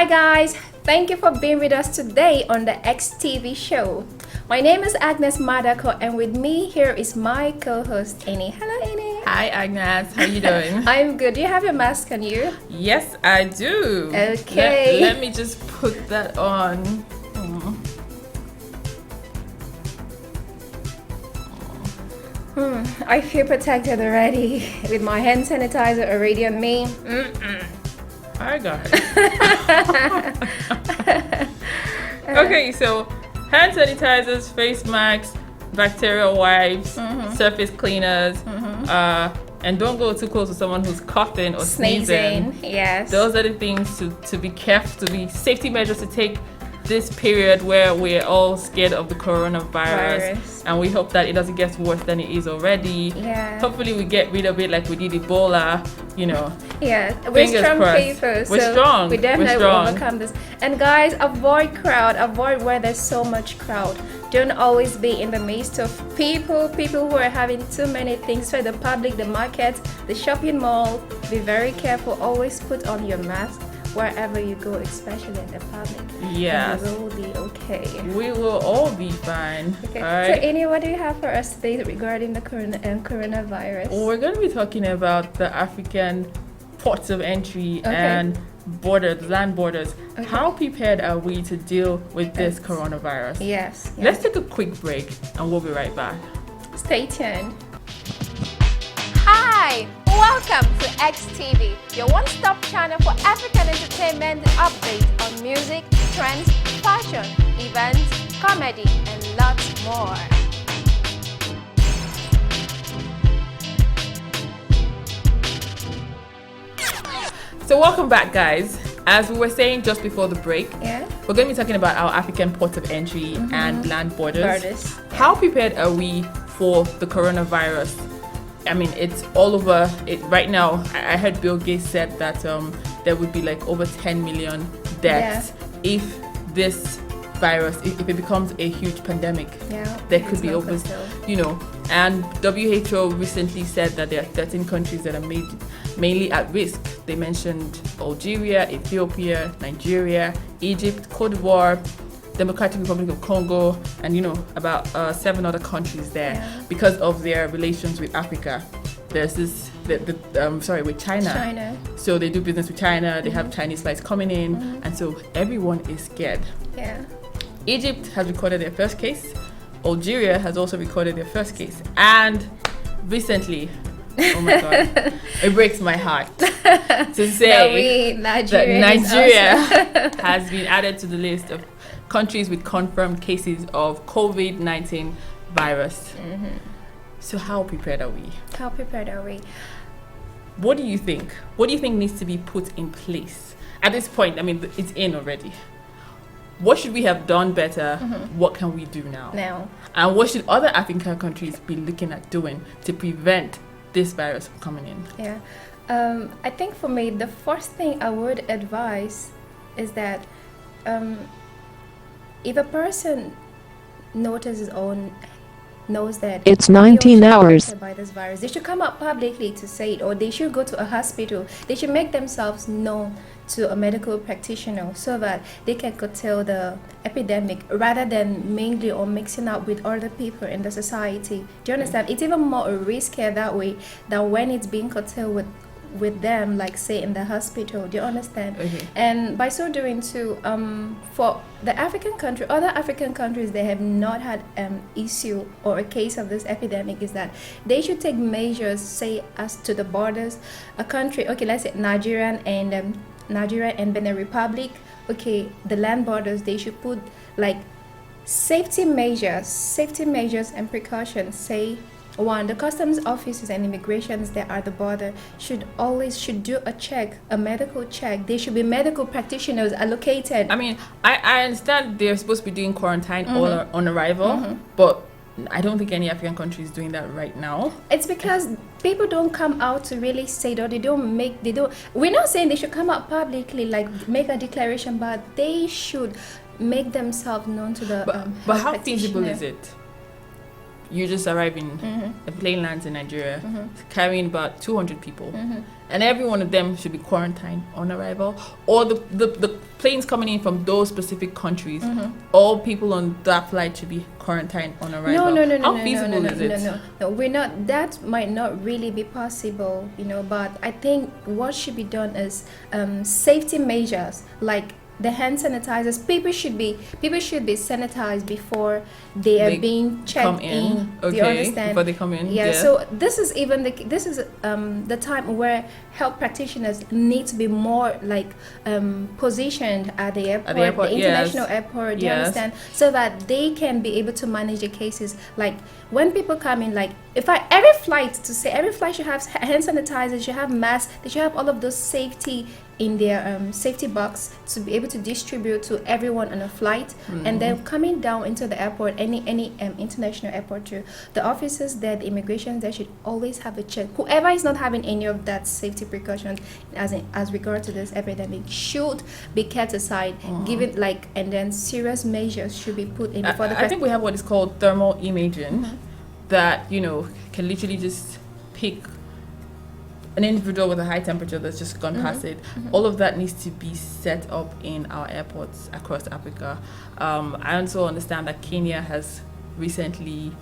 Hi guys, thank you for being with us today on the XTV show. My name is Agnes Madako and with me here is my co-host Eni. Hello Eni. Hi Agnes, how you doing? I'm good. Do you have your mask on you? Yes, I do. Okay. Let me just put that on. I feel protected already with my hand sanitizer already on me. I got it. Okay, so hand sanitizers, face masks, bacterial wipes, surface cleaners, and don't go too close to someone who's coughing or sneezing. Yes. Those are the things to be careful, to be safety measures to take this period where we're all scared of the coronavirus, and we hope that it doesn't get worse than it is already. Yeah. Hopefully we get rid of it like we did Ebola, Yeah, we're strong people, We're strong. We definitely overcome this. And guys, avoid where there's so much crowd. Don't always be in the midst of people who are having too many things for the public, the market, the shopping mall. Be very careful. Always put on your mask wherever you go, especially in the public. Yes. And we will be okay. We will all be fine. Okay. All right. So, Eni, what do you have for us today regarding the coronavirus? We're going to be talking about the African ports of entry and land borders. Okay. How prepared are we to deal with this coronavirus? Yes. Let's take a quick break and we'll be right back. Stay tuned. Hi, welcome to XTV, your one-stop channel for African entertainment updates on music, trends, fashion, events, comedy, and lots more. So welcome back, guys. As we were saying just before the break, we're going to be talking about our African ports of entry and land borders. How prepared are we for the coronavirus? I mean, it's all over it right now. I heard Bill Gates said that there would be like over 10 million deaths if this virus, if it becomes a huge pandemic. There could be over, and WHO recently said that there are 13 countries that are mainly at risk. They mentioned Algeria, Ethiopia, Nigeria, Egypt, Cote d'Ivoire, Democratic Republic of Congo, and about 7 other countries there because of their relations with Africa. There's this, with China. So they do business with China. They have Chinese flights coming in, and so everyone is scared. Egypt has recorded their first case. Algeria has also recorded their first case, and recently, oh my god, it breaks my heart to say that Nigeria has been added to the list of countries with confirmed cases of COVID-19 virus. So how prepared are we? What do you think? What do you think needs to be put in place at this point? I mean, it's in already. What should we have done better? What can we do now? And what should other African countries be looking at doing to prevent this virus from coming in? I think for me, the first thing I would advise is that if a person knows that it's 19 hours by this virus, they should come out publicly to say it, or they should go to a hospital. They should make themselves known to a medical practitioner so that they can curtail the epidemic rather than mingling or mixing up with other people in the society. Do you understand? It's even more riskier that way than when it's being curtailed with them, like say in the hospital. Do you understand? And by so doing too, for the other African countries, they have not had issue or a case of this epidemic, is that they should take measures, say as to the borders. A country, let's say Nigeria and Benin Republic, the land borders, they should put like safety measures and precautions. Say one, the customs officers and immigrations that are at the border should do a medical check. There should be medical practitioners allocated. I mean, I understand they're supposed to be doing quarantine on arrival, but I don't think any African country is doing that right now. It's because people don't come out to really say that we're not saying they should come out publicly, like make a declaration, but they should make themselves known to the but how feasible is it? you just arrive in a plane lands in Nigeria, carrying about 200 people, and every one of them should be quarantined on arrival, or the planes coming in from those specific countries, all people on that flight should be quarantined on arrival. No. How feasible is it? No, we're not. That might not really be possible, but I think what should be done is safety measures like the hand sanitizers. People should be sanitized before they are being checked in. Okay, do you understand? before they come in. Yeah. So this is the time where health practitioners need to be more like positioned at the airport, the international airport. Do you understand? So that they can be able to manage the cases. Like when people come in, like every flight should have hand sanitizers, should have masks, they should have all of those safety in their safety box to be able to distribute to everyone on a flight. And then coming down into the airport, any international airport too, the officers there, the immigration there should always have a check. Whoever is not having any of that safety precautions as regard to this epidemic should be kept aside, given and then serious measures should be put in before I think we have what is called thermal imaging that can literally just pick an individual with a high temperature that's just gone past it. All of that needs to be set up in our airports across Africa. I also understand that Kenya has recently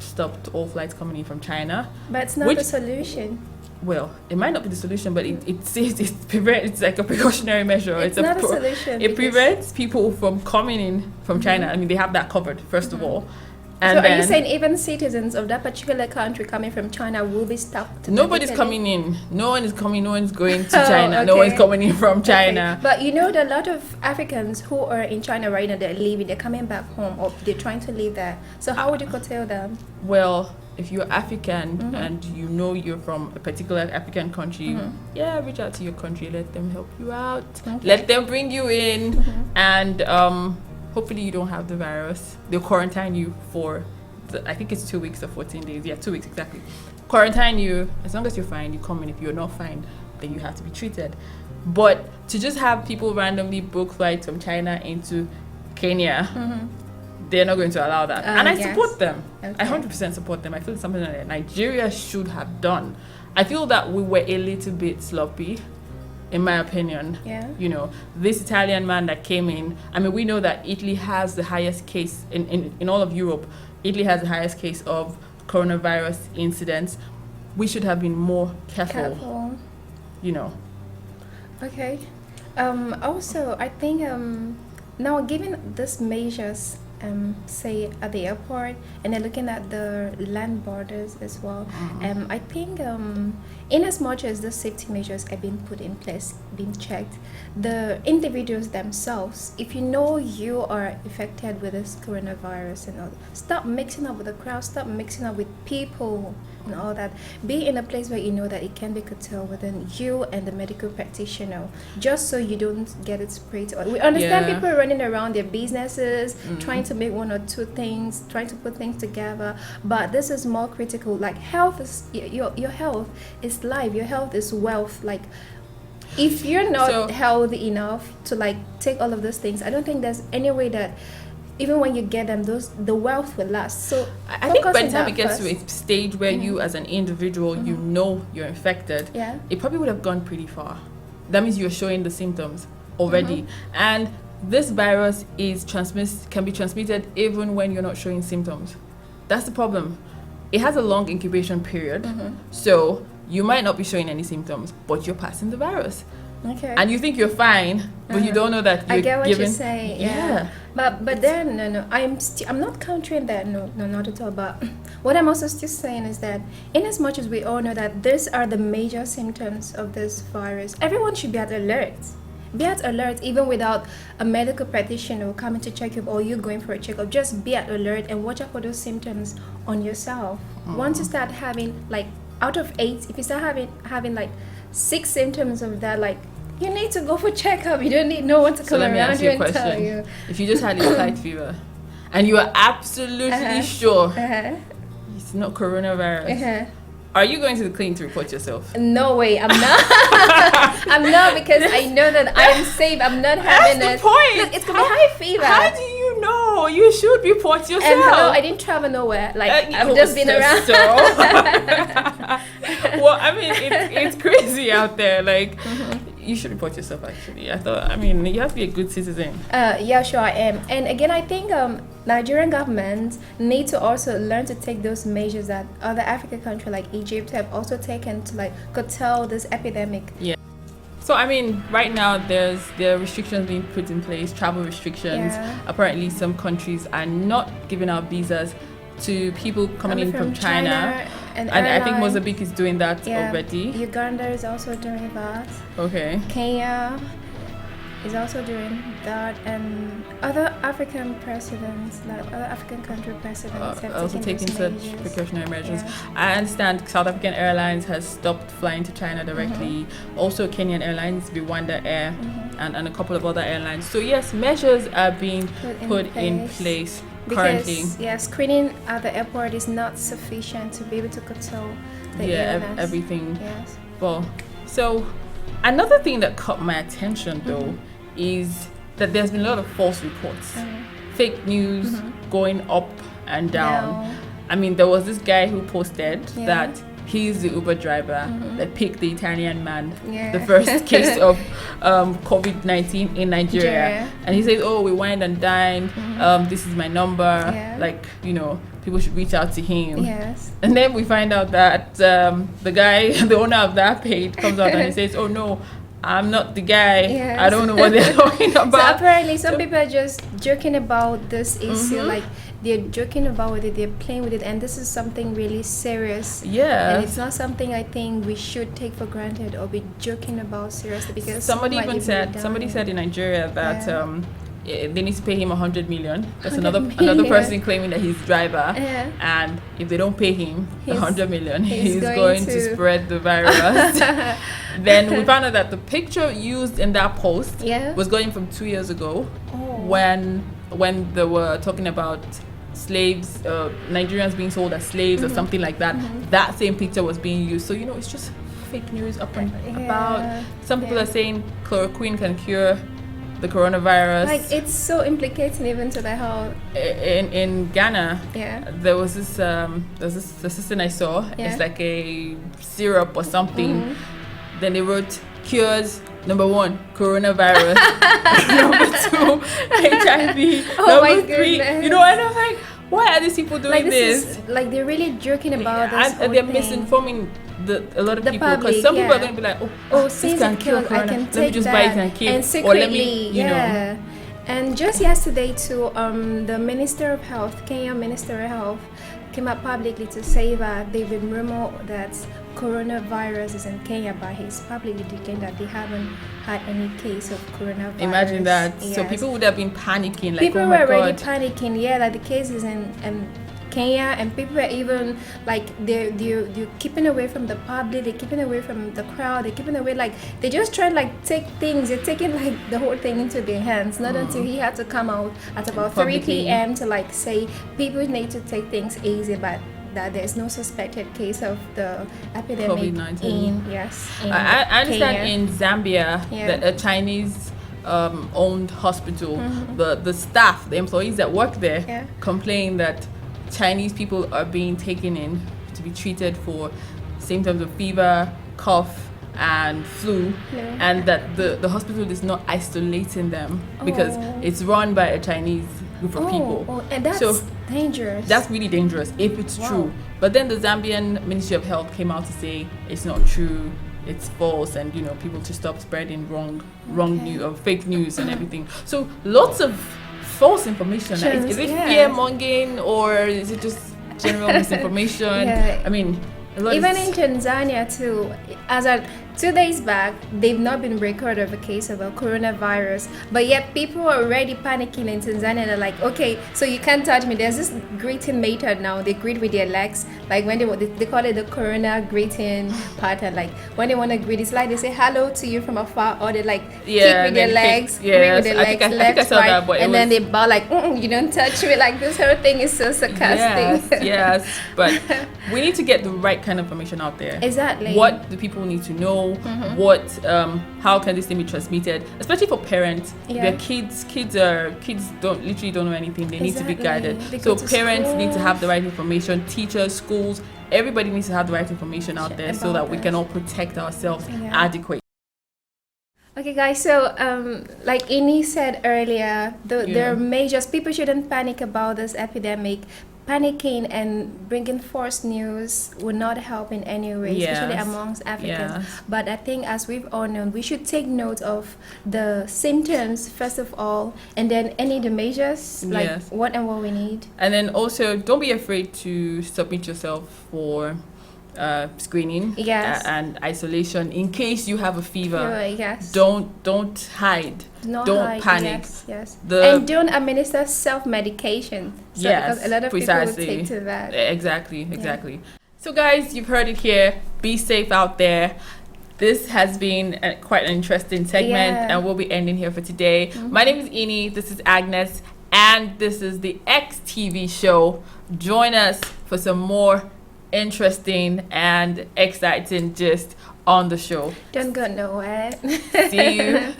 stopped all flights coming in from China. But it's not the solution. Well, it might not be the solution, but it's like a precautionary measure. It's not a solution. It prevents people from coming in from China. I mean, they have that covered, first of all. And so are you saying even citizens of that particular country coming from China will be stopped? Nobody's coming in. No one is coming. No one's going to China. Okay. No one's coming in from China. Okay. But that a lot of Africans who are in China right now, they're leaving. They're coming back home, or they're trying to leave there. So how would you curtail them? Well, if you're African and you're from a particular African country, reach out to your country. Let them help you out. Okay. Let them bring you in, and hopefully you don't have the virus. They'll quarantine you for, I think it's 2 weeks or 14 days. Yeah, 2 weeks exactly. Quarantine you. As long as you're fine, you come in. If you're not fine, then you have to be treated. But to just have people randomly book flights from China into Kenya, they're not going to allow that. And I support them. Okay. I 100% support them. I feel it's something that Nigeria should have done. I feel that we were a little bit sloppy, in my opinion. This Italian man that came in, I mean, we know that Italy has the highest case in all of Europe. Italy has the highest case of coronavirus incidents. We should have been more careful. Okay. Also, I think now given these measures, say at the airport, and then looking at the land borders as well, I think in as much as the safety measures are being put in place, being checked, the individuals themselves, if you are affected with this coronavirus and all, stop mixing up with the crowd, stop mixing up with people and all that. Be in a place where you know that it can be curtailed within you and the medical practitioner, just so you don't get it spread. We understand people running around their businesses, trying to make one or two things, trying to put things together, but this is more critical. Like health is your health is life, your health is wealth. Like if you're not healthy enough to take all of those things, I don't think there's any way that even when you get them, the wealth will last. So I think by the time it gets to a stage where you as an individual, you're infected, it probably would have gone pretty far. That means you're showing the symptoms already. And this virus can be transmitted even when you're not showing symptoms. That's the problem. It has a long incubation period. So you might not be showing any symptoms, but you're passing the virus. Okay. And you think you're fine, but you don't know that you're I get what you're saying. Yeah. But then no, I'm not countering that. No, not at all. But what I'm also still saying is that in as much as we all know that these are the major symptoms of this virus, everyone should be at alert. Be at alert even without a medical practitioner coming to check you or you going for a checkup. Just be at alert and watch out for those symptoms on yourself. Once you start having out of 8, if you start having 6 symptoms of that, you need to go for checkup. You don't need no one to come around you and tell you. If you just had a slight fever and you are absolutely sure it's not coronavirus, are you going to the clinic to report yourself? No way, I'm not. I'm not, because I know that I am safe. I'm not having That's the point. Look, it's gonna be high fever. How do you know No, you should report yourself. And hello, I didn't travel nowhere. Like I've just been around. Well, I mean, it's crazy out there. Like, you should report yourself. Actually, I mean, you have to be a good citizen. Yeah, sure, I am. And again, I think Nigerian governments need to also learn to take those measures that other African countries like Egypt have also taken to like curtail this epidemic. Yeah. So I mean, right now there are restrictions being put in place, travel restrictions. Yeah. Apparently, some countries are not giving out visas to people coming in from China. And I think Mozambique is doing that already. Uganda is also doing that. Okay. Kenya is also doing that, and other African presidents, like other African country presidents, have also taken such measures. precautionary measures. Yeah. I understand South African Airlines has stopped flying to China directly. Also, Kenyan Airlines, Rwanda Air, and a couple of other airlines. So yes, measures are being put in place currently. Because screening at the airport is not sufficient to be able to control the illness. Everything. Yes. Well, so another thing that caught my attention though is that there's been a lot of false reports, fake news going up and down. No. I mean, there was this guy who posted that he's the Uber driver that picked the Italian man, the first case of COVID-19 in Nigeria. And he says, oh, we wined and dined, this is my number, like, you know, people should reach out to him. Yes. And then we find out that the guy, the owner of that page, comes out and he says, oh no, I'm not the guy. Yes. I don't know what they're talking about. So apparently some people are just joking about this issue, like they're joking about it, they're playing with it, and this is something really serious. Yeah. And it's not something I think we should take for granted or be joking about seriously, because somebody said in Nigeria that they need to pay him 100 million. That's another person claiming that he's driver, and if they don't pay him 100 million, he's going to spread the virus. Then we found out that the picture used in that post was going from 2 years ago, when they were talking about slaves, Nigerians being sold as slaves or something like that. That same picture was being used. So, you know, it's just fake news up and about. Some people are saying chloroquine can cure the coronavirus. Like, it's so implicating even to the whole. In Ghana, there was this assistant I saw. It's like a syrup or something. Then they wrote cures. Number 1, coronavirus. Number 2, HIV. Number 3, you know, and I'm like, why are these people doing this? Like, they're really joking about this and they're misinforming a lot of people, because some people are going to be like, oh, since this can it cure kills, corona. I can Let me take just that. buy it and keep, and secretly, or let me, you know. And just yesterday too, the Minister of Health, Kenya Minister of Health, came up publicly to say that they've been rumored that coronavirus is in Kenya, but he's publicly declared that they haven't had any case of coronavirus. Imagine that. Yes. So people would have been panicking, like, people oh my God. were already panicking, like the case is in Kenya, and people are even like they're keeping away from the public, they're keeping away from the crowd, they're keeping away, like they just try to like take things, they're taking like the whole thing into their hands. Not until he had to come out at about 3 p.m. to like say people need to take things easy, but that there's no suspected case of the epidemic COVID-19. in I understand Kenya. In Zambia that a Chinese owned hospital, the staff, the employees that work there complain that Chinese people are being taken in to be treated for symptoms of fever, cough, and flu, and that the hospital is not isolating them because it's run by a Chinese group of people. And that's dangerous. That's really dangerous if it's true. But then the Zambian Ministry of Health came out to say it's not true, it's false, and you know, people to stop spreading wrong news or fake news and everything. So lots of false information. Is it fear mongering, or is it just general misinformation? I mean, even in Tanzania too, as of 2 days back, they've not been recorded of a case of a coronavirus, but yet people are already panicking in Tanzania. They're like, okay, so you can't touch me. There's this greeting method now. They greet with their legs, like when they call it the corona greeting pattern. Like when they want to greet, it's like they say hello to you from afar, or they like kick with their legs, greet with their legs, left, right, and then they bow like, you don't touch me. Like this whole thing is so sarcastic. Yes, but we need to get the right kind of information out there. Exactly. What do people need to know? know what how can this thing be transmitted, especially for parents. Their kids don't know anything. They need to be guided. So parents need to have the right information. Teachers, schools, everybody needs to have the right information out there so that we can all protect ourselves adequately. Okay, guys, so like Ini said earlier, there are measures. People shouldn't panic about this epidemic. Panicking and bringing false news will not help in any way, especially amongst Africans. But I think, as we've all known, we should take note of the symptoms first of all, and then any of the measures, like what we need. And then also, don't be afraid to submit yourself for screening and isolation in case you have a fever. Don't hide. Don't panic. And don't administer self-medication. Because a lot of people will take to that. Exactly. So guys, you've heard it here. Be safe out there. This has been quite an interesting segment, and we'll be ending here for today. My name is Ini. This is Agnes, and this is the X TV show. Join us for some more interesting and exciting gist on the show. Don't go nowhere. See you.